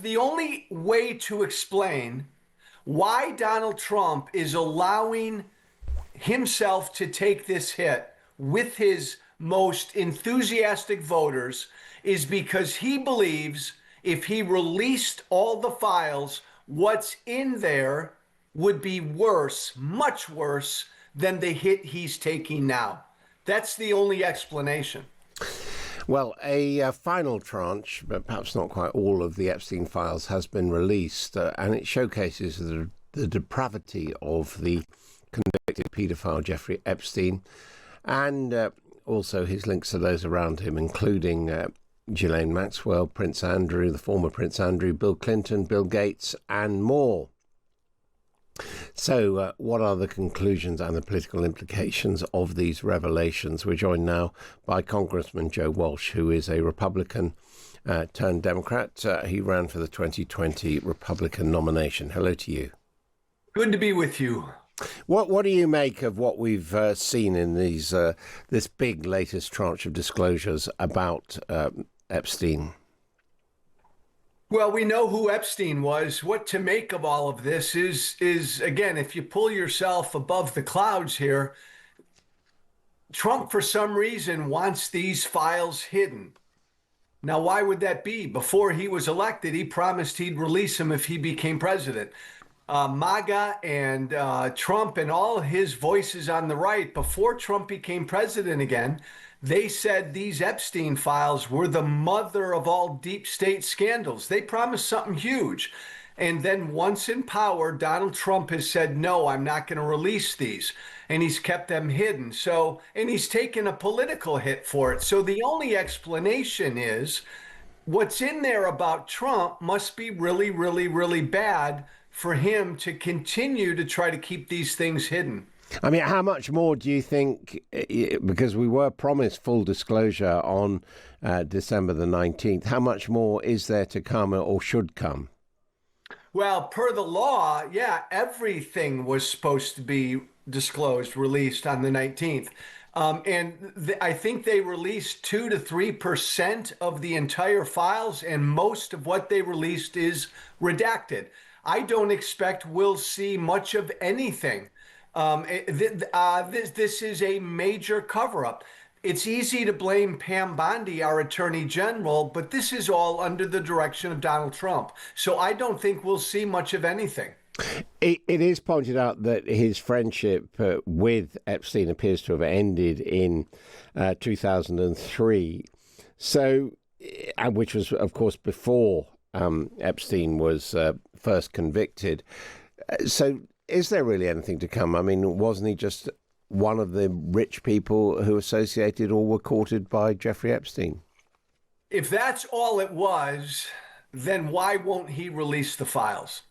the only way to explain why Donald Trump is allowing himself to take this hit with his most enthusiastic voters is because he believes if he released all the files, what's in there would be worse, much worse than the hit he's taking now. That's the only explanation. Well, a final tranche, but perhaps not quite all of the Epstein files, has been released, and it showcases the depravity of the convicted paedophile Jeffrey Epstein, and also his links to those around him, including Ghislaine Maxwell, Prince Andrew, the former Prince Andrew, Bill Clinton, Bill Gates, and more. So what are the conclusions and the political implications of these revelations? We're joined now by Congressman Joe Walsh, who is a Republican turned Democrat. He ran for the 2020 Republican nomination. Hello to you. Good to be with you. What do you make of what we've seen in these this big latest tranche of disclosures about Epstein? Well, we know who Epstein was. What to make of all of this is again, if you pull yourself above the clouds here, Trump, for some reason, wants these files hidden. Now, why would that be? Before he was elected, he promised he'd release them if he became president. MAGA and Trump and all his voices on the right, before Trump became president again, they said these Epstein files were the mother of all deep state scandals. They promised something huge. And then once in power, Donald Trump has said, no, I'm not going to release these. And he's kept them hidden. So, and he's taken a political hit for it. So the only explanation is what's in there about Trump must be really, really, really bad for him to continue to try to keep these things hidden. I mean, how much more do you think, because we were promised full disclosure on December the 19th, how much more is there to come or should come? Well, per the law, yeah, everything was supposed to be disclosed, released on the 19th. I think they released 2 to 3% of the entire files, and most of what they released is redacted. I don't expect we'll see much of anything. This is a major cover-up. It's easy to blame Pam Bondi, our attorney general, but this is all under the direction of Donald Trump. So I don't think we'll see much of anything. It is pointed out that his friendship with Epstein appears to have ended in 2003. So, which was, of course, before Epstein was first convicted. So is there really anything to come? I mean, wasn't he just one of the rich people who associated or were courted by Jeffrey Epstein? If that's all it was, then why won't he release the files?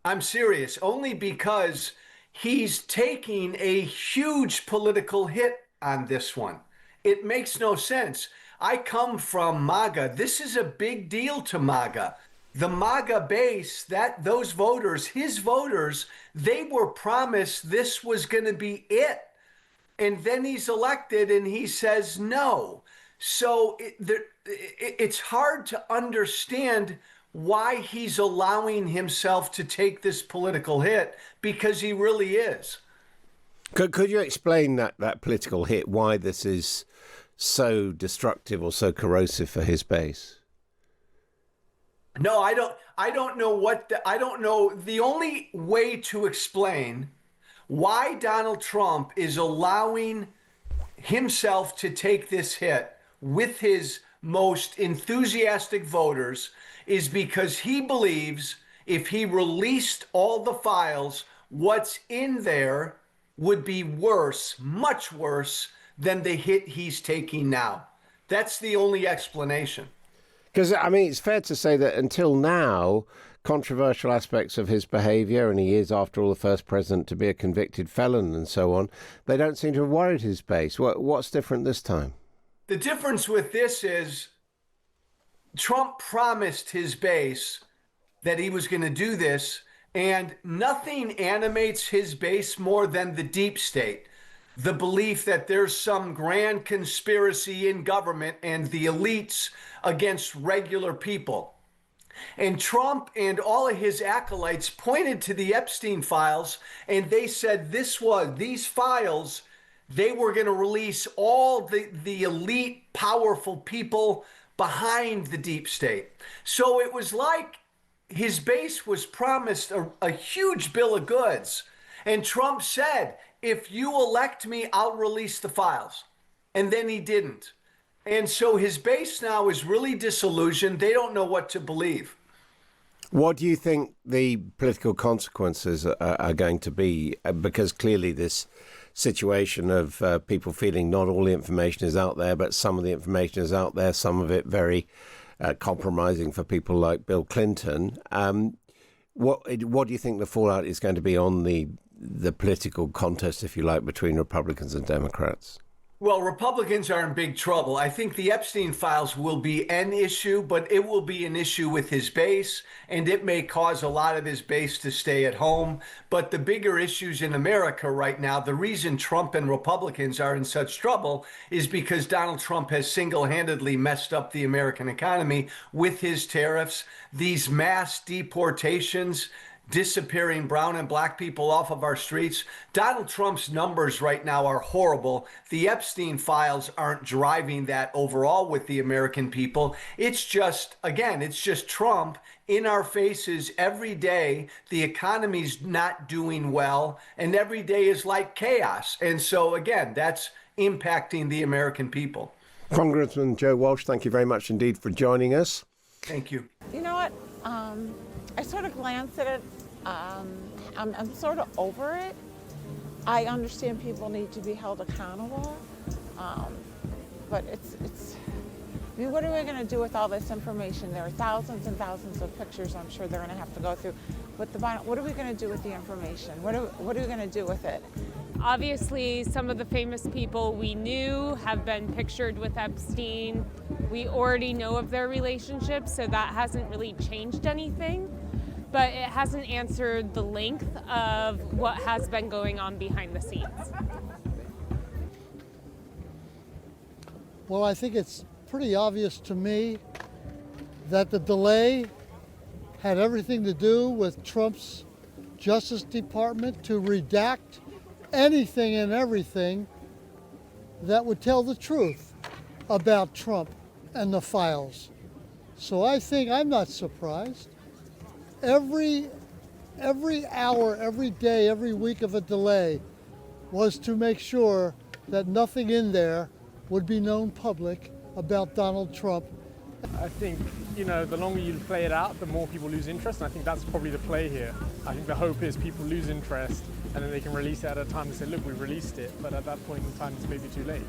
I'm serious, only because he's taking a huge political hit on this one. It makes no sense. I come from MAGA. This is a big deal to MAGA. The MAGA base, those voters, his voters, they were promised this was going to be it. And then he's elected and he says no. So it's hard to understand why he's allowing himself to take this political hit, because he really is. Could you explain that political hit, why this is so destructive or so corrosive for his base? No, I don't know. The only way to explain why Donald Trump is allowing himself to take this hit with his most enthusiastic voters is because he believes if he released all the files, what's in there would be worse, much worse than the hit he's taking now. That's the only explanation. Because, I mean, it's fair to say that until now, controversial aspects of his behaviour, and he is, after all, the first president to be a convicted felon and so on, they don't seem to have worried his base. What's different this time? The difference with this is Trump promised his base that he was going to do this, and nothing animates his base more than the deep state. The belief that there's some grand conspiracy in government and the elites against regular people. And Trump and all of his acolytes pointed to the Epstein files, and they said these files, they were going to release all the elite, powerful people behind the deep state. So it was like his base was promised a huge bill of goods. And Trump said, if you elect me, I'll release the files. And then he didn't. And so his base now is really disillusioned. They don't know what to believe. What do you think the political consequences are going to be? Because clearly this situation of people feeling not all the information is out there, but some of the information is out there, some of it very compromising for people like Bill Clinton. What do you think the fallout is going to be on the political contest, if you like, between Republicans and Democrats? Well, Republicans are in big trouble. I think the Epstein files will be an issue, but it will be an issue with his base, and it may cause a lot of his base to stay at home. But the bigger issues in America right now, the reason Trump and Republicans are in such trouble is because Donald Trump has single-handedly messed up the American economy with his tariffs, these mass deportations, disappearing brown and black people off of our streets. Donald Trump's numbers right now are horrible. The Epstein files aren't driving that overall with the American people. It's just, again, it's just Trump in our faces every day. The economy's not doing well, and every day is like chaos. And so, again, that's impacting the American people. Congressman Joe Walsh, thank you very much indeed for joining us. Thank you. You know what? I sort of glanced at it. I'm sort of over it. I understand people need to be held accountable, but it's. I mean, what are we going to do with all this information? There are thousands and thousands of pictures I'm sure they're going to have to go through. But what are we going to do with the information? What are we going to do with it? Obviously, some of the famous people we knew have been pictured with Epstein. We already know of their relationship, so that hasn't really changed anything. But it hasn't answered the length of what has been going on behind the scenes. Well, I think it's pretty obvious to me that the delay had everything to do with Trump's Justice Department to redact anything and everything that would tell the truth about Trump and the files. So I think I'm not surprised. Every hour, every day, every week of a delay was to make sure that nothing in there would be known public about Donald Trump. I think, the longer you play it out, the more people lose interest, and I think that's probably the play here. I think the hope is people lose interest, and then they can release it at a time and say, look, we released it, but at that point in time, it's maybe too late.